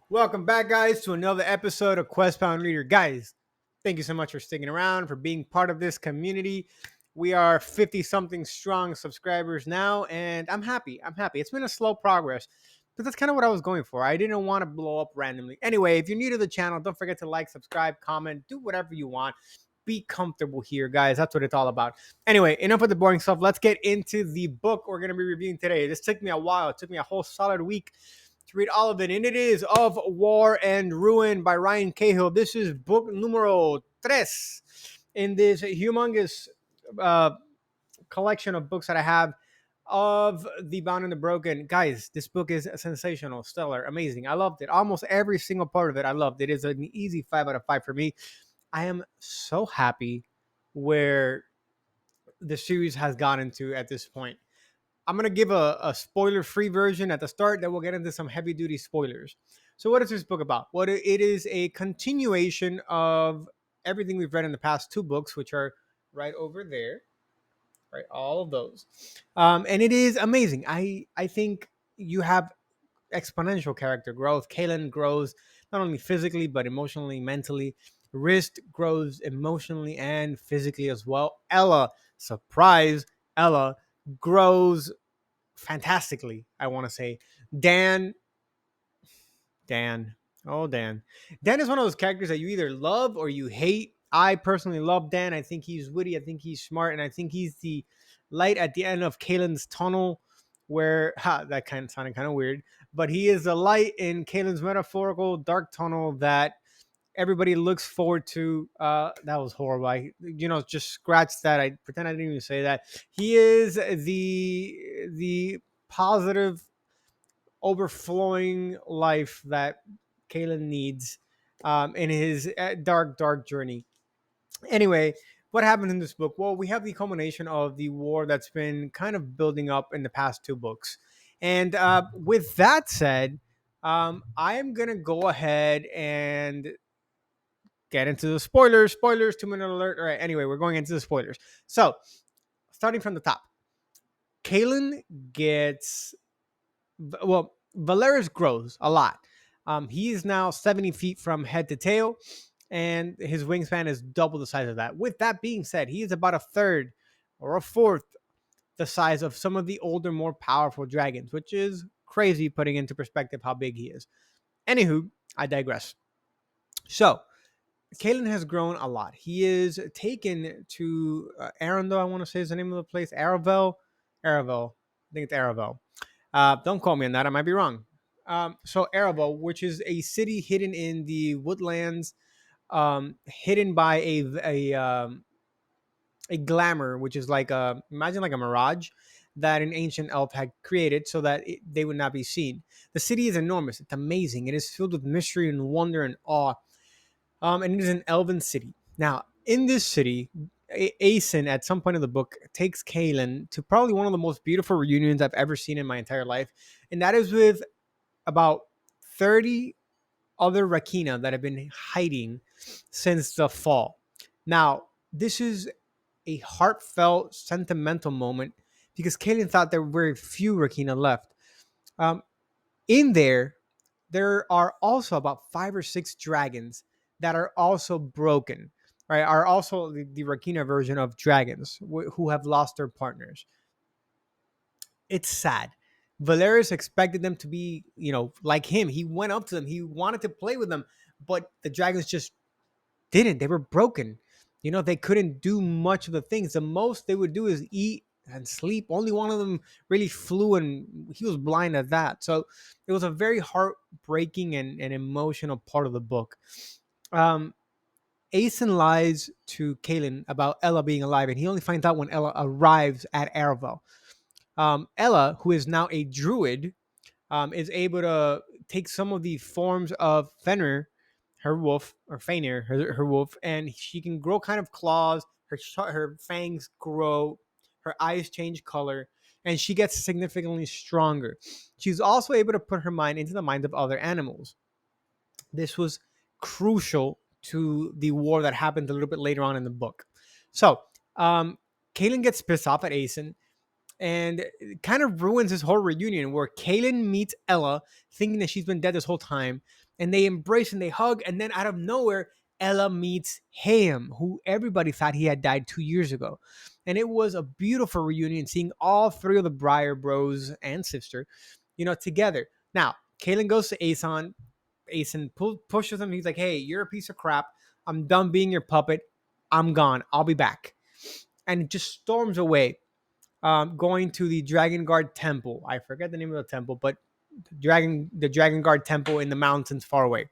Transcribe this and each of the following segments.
Welcome back, guys, to another episode of Questbound Reader. Guys, thank you so much for sticking around, for being part of this community. We are 50 something strong subscribers now, and I'm happy. I'm happy. It's been a slow progress, but that's kind of what I was going for. I didn't want to blow up randomly. Anyway, if you're new to the channel, don't forget to like, subscribe, comment, do whatever you want. Be comfortable here, guys. That's what it's all about. Anyway, enough of the boring stuff. Let's get into the book we're going to be reviewing today. This took me a while. It took me a whole solid week to read all of it, and it is Of War and Ruin by Ryan Cahill. This is book numero tres in this humongous uh, collection of books that I have of The Bound and the Broken. Guys, this book is sensational, stellar, amazing. I loved it. Almost every single part of it, I loved. It is an easy 5 out of 5 for me. I am so happy where the series has gotten to at this point. I'm gonna give a spoiler-free version at the start. Then we'll get into some heavy-duty spoilers. So, what is this book about? What it is a continuation of everything we've read in the past two books, which are right over there, right? All of those, and it is amazing. I think you have exponential character growth. Kaylin grows not only physically but emotionally, mentally. Wrist grows emotionally and physically as well. Ella, surprise, Ella grows fantastically, I want to say. Dan, Dan, Dan. Dan is one of those characters that you either love or you hate. I personally love Dan. I think he's witty. I think he's smart. And I think he's the light at the end of Kaylin's tunnel, where, that kind of sounded kind of weird, but he is the light in Kaylin's metaphorical dark tunnel that everybody looks forward to. That was horrible. Just scratch that. I pretend I didn't even say that. He is the positive, overflowing life that Kalen needs in his dark journey. Anyway, what happened in this book? Well, we have the culmination of the war that's been kind of building up in the past two books. And with that said, I am going to go ahead and get into the spoilers. Spoilers, 2 minute alert. All right, anyway, we're going into the spoilers. So, starting from the top, Kalen gets, well, Valeris grows a lot. He is now 70 feet from head to tail, and his wingspan is double the size of that. With that being said, he is about a third or a fourth the size of some of the older, more powerful dragons, which is crazy putting into perspective how big he is. Anywho, I digress. So, Kalen has grown a lot. He is taken to Arundel, I want to say is the name of the place. Aravel. Aravel. I think it's Aravel. Don't quote me on that. I might be wrong. So Aravel, which is a city hidden in the woodlands, hidden by a glamour, which is like imagine like a mirage that an ancient elf had created so that they would not be seen. The city is enormous. It's amazing. It is filled with mystery and wonder and awe. And it is an elven city. Now, in this city, Aeson, at some point in the book, takes Kaelin to probably one of the most beautiful reunions I've ever seen in my entire life. And that is with about 30 other Rakina that have been hiding since the fall. Now, this is a heartfelt, sentimental moment because Kaelin thought there were very few Rakina left. Um, in there are also about 5 or 6 dragons that are also broken, right? Are also the Rakina version of dragons who have lost their partners. It's sad. Valerius expected them to be, like him. He went up to them. He wanted to play with them, but the dragons just didn't. They were broken. They couldn't do much of the things. The most they would do is eat and sleep. Only one of them really flew, and he was blind at that. So it was a very heartbreaking and emotional part of the book. Um, Aeson lies to Kaelin about Ella being alive, and he only finds out when Ella arrives at Aravel. Ella, who is now a druid, is able to take some of the forms of Fenrir, her wolf, or Fenrir, her wolf, and she can grow kind of claws. Her fangs grow, her eyes change color, and she gets significantly stronger. She's also able to put her mind into the minds of other animals. This was crucial to the war that happened a little bit later on in the book. So, Kaelin gets pissed off at Aeson And it kind of ruins this whole reunion where Kaylin meets Ella thinking that she's been dead this whole time, and they embrace and they hug, and then out of nowhere, Ella meets Ham, who everybody thought he had died 2 years ago. And it was a beautiful reunion, seeing all three of the Briar Bros and sister, together. Now, Kaylin goes to Aeson. Aeson pushes him. He's like, "Hey, you're a piece of crap. I'm done being your puppet. I'm gone. I'll be back." And it just storms away, going to the Dragon Guard Temple. I forget the name of the temple, but the Dragon Guard Temple in the mountains far away.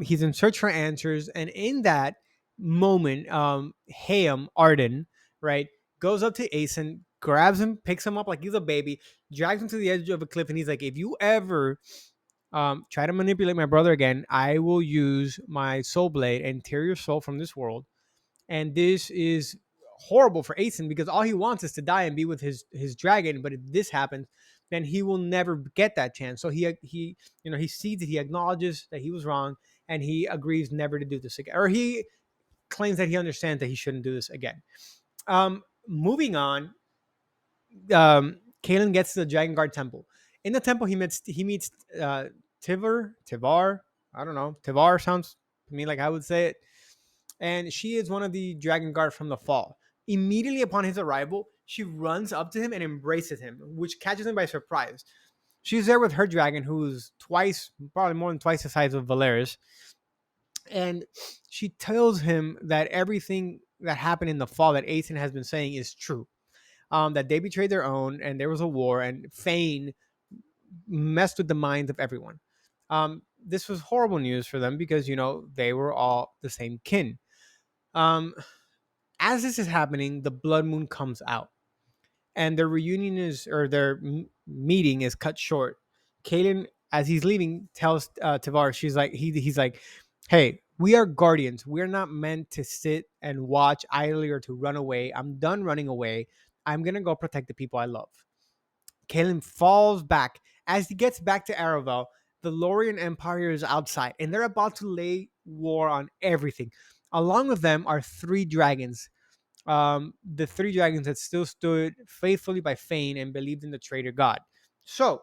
He's in search for answers, and in that moment, Hayam Arden, right, goes up to Aeson, grabs him, picks him up like he's a baby, drags him to the edge of a cliff, and he's like, "If you ever try to manipulate my brother again, I will use my soul blade and tear your soul from this world." And this is horrible for Aeson because all he wants is to die and be with his dragon. But if this happens, then he will never get that chance. So he sees it, he acknowledges that he was wrong, and he agrees never to do this again. Or he claims that he understands that he shouldn't do this again. Moving on, Kalen gets to the Dragon Guard Temple. In the temple, he meets Tivar. I don't know. Tivar sounds to me like I would say it, and she is one of the Dragon Guard from the fall. Immediately upon his arrival, she runs up to him and embraces him, which catches him by surprise. She's there with her dragon, who's probably more than twice the size of Valeris, and she tells him that everything that happened in the fall that Aeson has been saying is true. That they betrayed their own, and there was a war, and Fane messed with the minds of everyone. This was horrible news for them because they were all the same kin. Um, as this is happening, the blood moon comes out, and their reunion or their meeting is cut short. Kaden, as he's leaving, tells Tavar, he's like, "Hey, we are guardians. We're not meant to sit and watch idly or to run away. I'm done running away. I'm gonna go protect the people I love." Kalen falls back. As he gets back to Aravel, the Lorien Empire is outside, and they're about to lay war on everything. Along with them are three dragons, the three dragons that still stood faithfully by Fane and believed in the traitor god. So,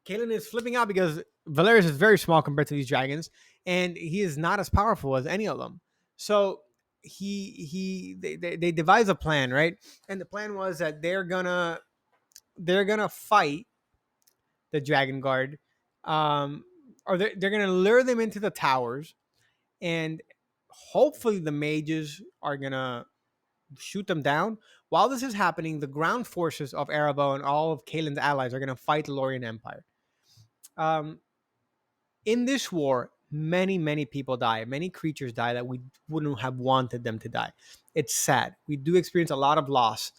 Kalen is flipping out because Valerius is very small compared to these dragons, and he is not as powerful as any of them. So they devise a plan, right? And the plan was that they're gonna fight the Dragon Guard, or they're gonna lure them into the towers, and hopefully the mages are gonna shoot them down. While this is happening, the ground forces of Aravel and all of Kalen's allies are going to fight the Lorien Empire. Um, in this war, many people die. Many creatures die that we wouldn't have wanted them to die. It's sad. We do experience a lot of loss,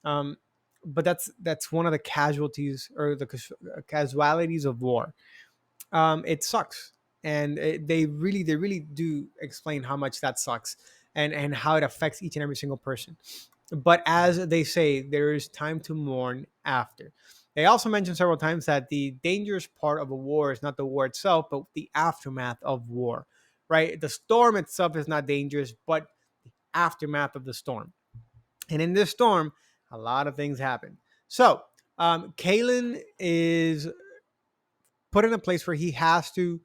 um, but that's one of the casualties or the casualties of war. It sucks, and they really do explain how much that sucks, and how it affects each and every single person. But as they say, there is time to mourn after. They also mention several times that the dangerous part of a war is not the war itself, but the aftermath of war, right? The storm itself is not dangerous, but the aftermath of the storm. And in this storm, a lot of things happen. So, Kalen is put in a place where he has to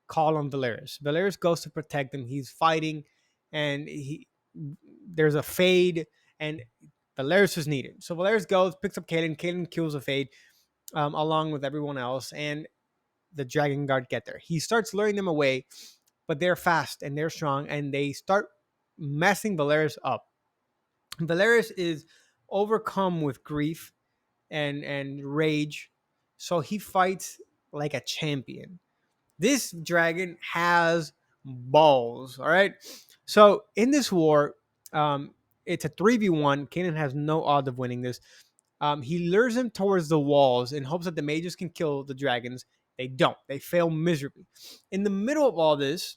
call on Valeris. Valeris goes to protect him. He's fighting, and there's a fade, and Valeris is needed. So Valeris goes, picks up Kaden. Kaden kills the fade, along with everyone else, and the Dragon Guard get there. He starts luring them away, but they're fast and they're strong, and they start messing Valeris up. Valeris is overcome with grief and rage, so he fights like a champion. This dragon has balls. All right. So in this war, it's a 3v1. Kanan has no odds of winning this. He lures him towards the walls in hopes that the mages can kill the dragons. They don't. They fail miserably. In the middle of all this,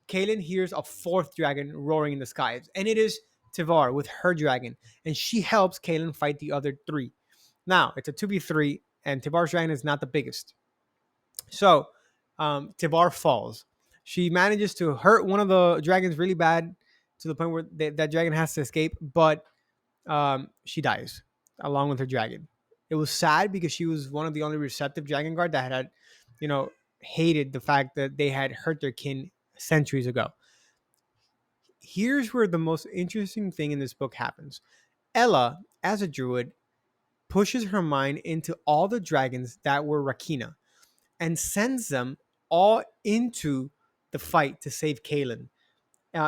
Kaylin hears a fourth dragon roaring in the skies, and it is Tivar with her dragon, and she helps Kaylin fight the other three. Now, it's a 2v3, and Tivar's dragon is not the biggest. So, Tivar falls. She manages to hurt one of the dragons really bad to the point where that dragon has to escape. But she dies along with her dragon. It was sad because she was one of the only receptive dragon guard that had, you know, hated the fact that they had hurt their kin centuries ago. Here's where the most interesting thing in this book happens. Ella, as a druid, pushes her mind into all the dragons that were Rakina and sends them all into the fight to save Kaelin,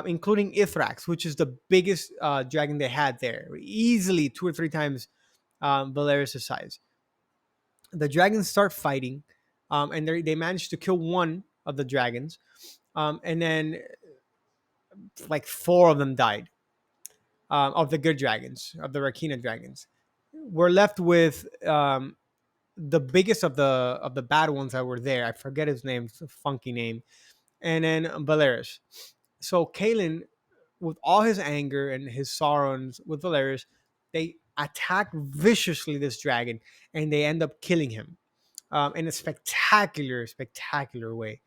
including Ithrax, which is the biggest dragon they had there, easily 2 or 3 times Valeris' size. The dragons start fighting, and they manage to kill one of the dragons, and then like four of them died, of the good dragons, of the Rakina dragons. We're left with the biggest of the bad ones that were there. I forget his name, it's a funky name, and then Valeris. So Kalen, with all his anger and his sorrows with Valeris, they attack viciously this dragon, and they end up killing him in a spectacular, spectacular way.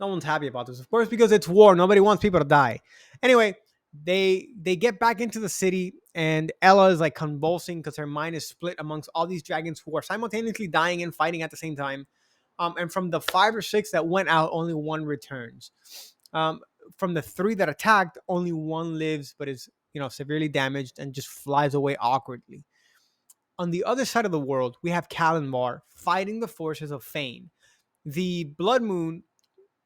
No one's happy about this, of course, because it's war. Nobody wants people to die. Anyway, they get back into the city, and Ella is like convulsing because her mind is split amongst all these dragons who are simultaneously dying and fighting at the same time. And from the 5 or 6 that went out, only one returns. Um, from the 3 that attacked, only one lives, but is, you know, severely damaged and just flies away awkwardly. On the other side of the world, we have Kalimvar fighting the forces of Fane. The Blood Moon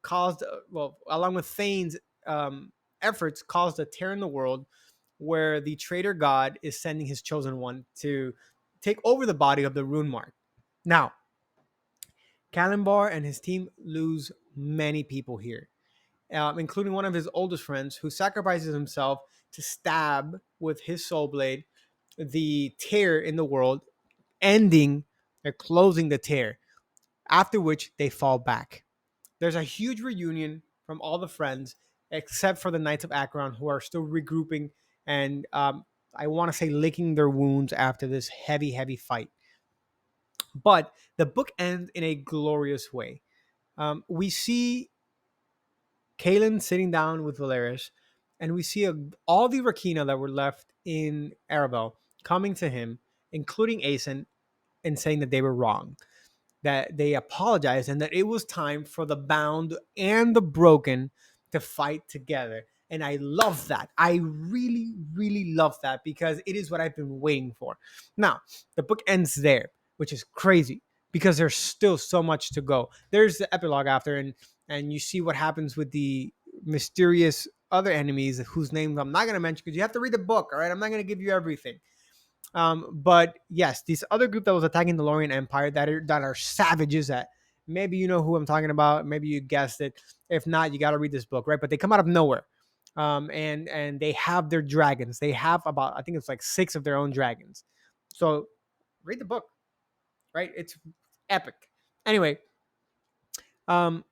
caused, well, along with Thane's efforts, caused a tear in the world where the traitor god is sending his chosen one to take over the body of the rune mark. Now, Kalimbar and his team lose many people here, including one of his oldest friends who sacrifices himself to stab with his soul blade the tear in the world, ending or closing the tear, after which they fall back. There's a huge reunion from all the friends, except for the Knights of Acheron, who are still regrouping and I want to say licking their wounds after this heavy, heavy fight. But the book ends in a glorious way. We see Kaelin sitting down with Valeris, and we see all the Rakina that were left in Aravel coming to him, including Aeson, and saying that they were wrong, that they apologized, and that it was time for the bound and the broken to fight together. And I love that. I really, really love that because it is what I've been waiting for. Now, the book ends there, which is crazy because there's still so much to go. There's the epilogue after, and you see what happens with the mysterious other enemies whose names I'm not going to mention because you have to read the book. All right, I'm not going to give you everything. But yes, this other group that was attacking the Lorien Empire that are savages, that maybe you know who I'm talking about, maybe you guessed it. If not, you got to read this book, right? But they come out of nowhere, and they have their dragons. They have about, I think it's like 6 of their own dragons. So read the book, right? It's epic. Anyway, um,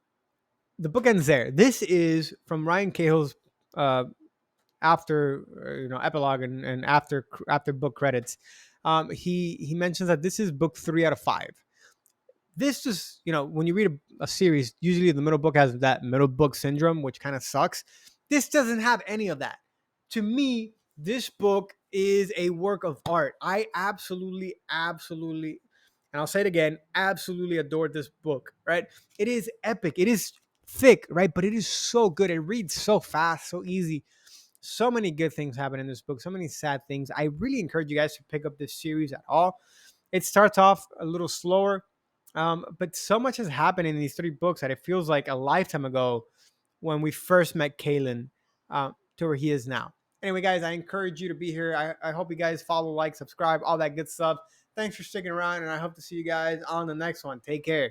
the book ends there. This is from Ryan Cahill's uh, after epilogue and after book credits. He mentions that this is book 3 out of 5. This is, when you read a series, usually the middle book has that middle book syndrome, which kind of sucks. This doesn't have any of that. To me, this book is a work of art. I absolutely, absolutely, and I'll say it again, absolutely adored this book, right? It is epic. It is thick, right? But it is so good. It reads so fast, so easy. So many good things happen in this book, so many sad things. I really encourage you guys to pick up this series at all. It starts off a little slower, but so much has happened in these 3 books that it feels like a lifetime ago when we first met Kalen, to where he is now. Anyway, guys, I encourage you to be here. I hope you guys follow, like, subscribe, all that good stuff. Thanks for sticking around, and I hope to see you guys on the next one. Take care.